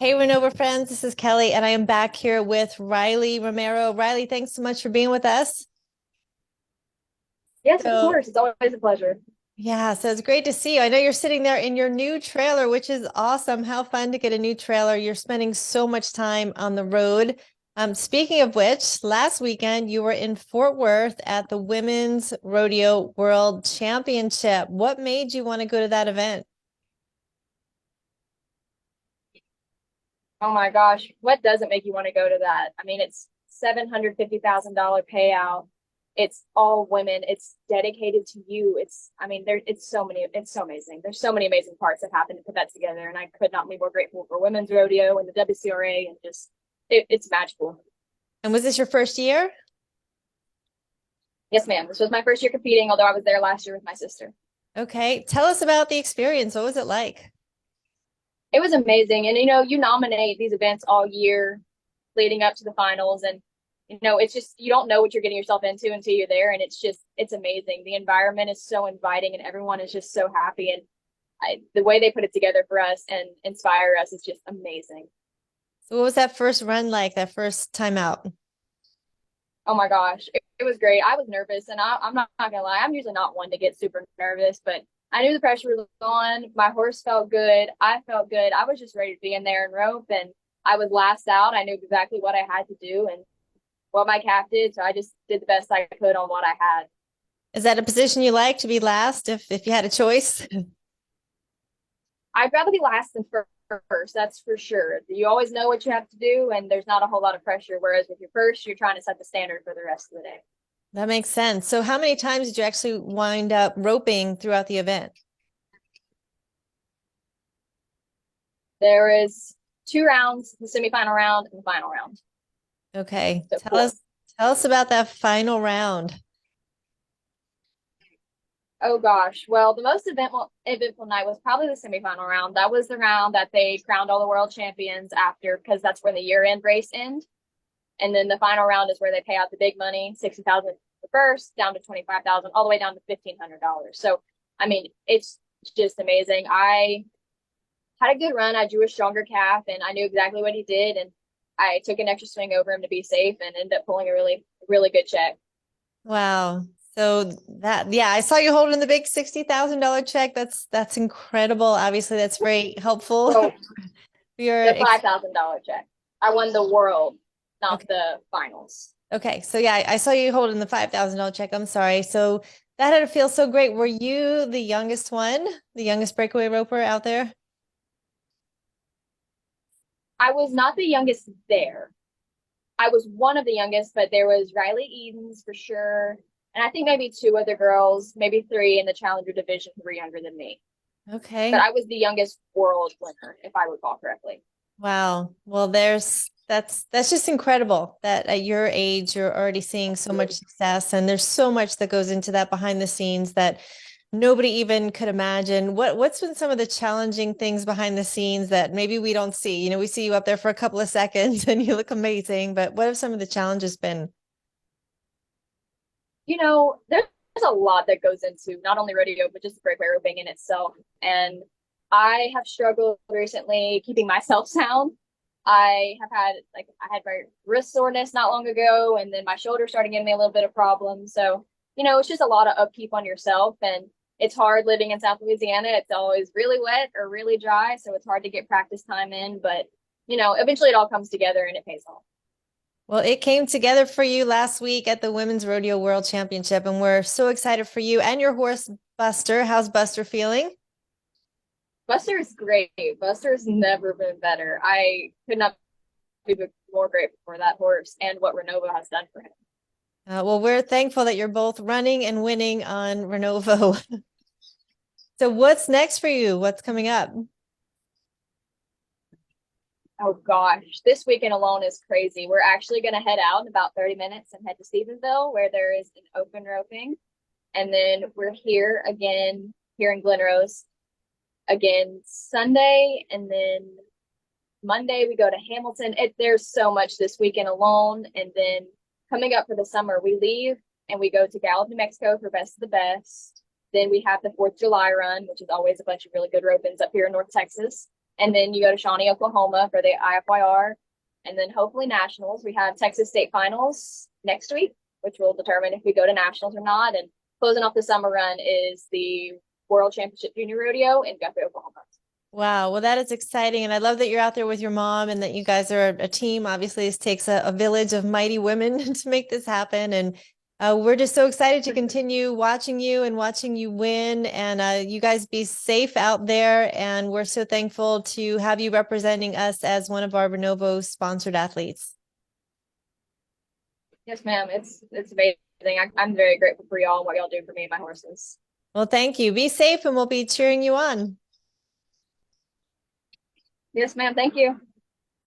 Hey, Renovo friends, this is Kelly, and I am back here with Rylie Romero. Rylie, thanks so much for being with us. Yes, of So, course. It's always a pleasure. yeah, so it's great to see you. I know you're sitting there in your new trailer, which is awesome. How fun to get a new trailer. You're spending so much time on the road. Speaking of which, last weekend you were in Fort Worth at the Women's Rodeo World Championship. What made you want to go to that event? Oh my gosh, what doesn't make you want to go to that? I mean, it's $750,000 payout. It's all women. It's dedicated to you. It's so amazing. There's so many amazing parts that happen to put that together, and I could not be more grateful for Women's Rodeo and the WCRA, and it's magical. And was this your first year? Yes, ma'am. This was my first year competing, although I was there last year with my sister. Okay, tell us about the experience. What was it like? It was amazing. And you nominate these events all year leading up to the finals. And it's just you don't know what you're getting yourself into until you're there. And it's amazing. The environment is so inviting and everyone is just so happy. And the way they put it together for us and inspire us is just amazing. So what was that first run like, that first time out? Oh my gosh, it was great. I was nervous, and I'm not gonna lie, I'm usually not one to get super nervous, but I knew the pressure was on. My horse felt good. I felt good. I was just ready to be in there and rope, and I was last out. I knew exactly what I had to do and what my calf did, so I just did the best I could on what I had. Is that a position you like to be last if you had a choice? I'd rather be last than first, that's for sure. You always know what you have to do, and there's not a whole lot of pressure. Whereas if you're first, you're trying to set the standard for the rest of the day. That makes sense. So how many times did you actually wind up roping throughout the event? There is 2 rounds, the semifinal round and the final round. Okay. So Tell four. us about that final round. Oh gosh. Well, the most eventful night was probably the semifinal round. That was the round that they crowned all the world champions after, because that's where the year-end race ends. And then the final round is where they pay out the big money, 60,000 the first, down to 25,000, all the way down to $1,500. So, I mean, it's just amazing. I had a good run. I drew a stronger calf, and I knew exactly what he did, and I took an extra swing over him to be safe, and ended up pulling a really good check. Wow. So that, yeah, I saw you holding the big $60,000 check. That's incredible. Obviously, that's very helpful for So your the $5,000 check. I won the world, not okay. the finals. Okay. So yeah, I saw you holding the $5,000 check. I'm sorry. So that had to feel so great. Were you the youngest one, the youngest breakaway roper out there? I was not the youngest there. I was one of the youngest, but there was Riley Edens for sure. And I think maybe two other girls, maybe three in the challenger division who were younger than me. But Okay. I was the youngest world winner, if I recall correctly. Wow. Well, that's just incredible that at your age you're already seeing so much success, and there's so much that goes into that behind the scenes that nobody even could imagine. What's been some of the challenging things behind the scenes that maybe we don't see? You know, we see you up there for a couple of seconds and you look amazing, but what have some of the challenges been? There's a lot that goes into not only rodeo, but just breakaway roping in itself. And I have struggled recently keeping myself sound. I had my wrist soreness not long ago, and then my shoulder started giving me a little bit of problems. So, it's just a lot of upkeep on yourself, and it's hard living in South Louisiana. It's always really wet or really dry, so it's hard to get practice time in, but eventually it all comes together and it pays off. Well, it came together for you last week at the Women's Rodeo World Championship, and we're so excited for you and your horse, Buster. How's Buster feeling? Buster is great. Buster's never been better. I could not be more grateful for that horse and what Renovo has done for him. Well, we're thankful that you're both running and winning on Renovo. So, what's next for you? What's coming up? Oh gosh, this weekend alone is crazy. We're actually going to head out in about 30 minutes and head to Stephenville where there is an open roping. And then we're here again, here in Glen Rose, again Sunday. And then Monday we go to Hamilton. There's so much this weekend alone. And then coming up for the summer, we leave and we go to Gallup, New Mexico for Best of the Best. Then we have the 4th of July run, which is always a bunch of really good ropings up here in North Texas. And then you go to Shawnee, Oklahoma for the IFYR. And then hopefully nationals. We have Texas State Finals next week, which will determine if we go to nationals or not. And closing off the summer run is the World Championship Junior Rodeo in Guthrie, Oklahoma. Wow. Well, that is exciting. And I love that you're out there with your mom and that you guys are a team. Obviously, this takes a village of mighty women to make this happen. And we're just so excited to continue watching you and watching you win. And you guys be safe out there. And we're so thankful to have you representing us as one of our Renovo sponsored athletes. Yes, ma'am. It's amazing. I'm very grateful for y'all and what y'all do for me and my horses. Well, thank you. Be safe and we'll be cheering you on. Yes, ma'am. Thank you.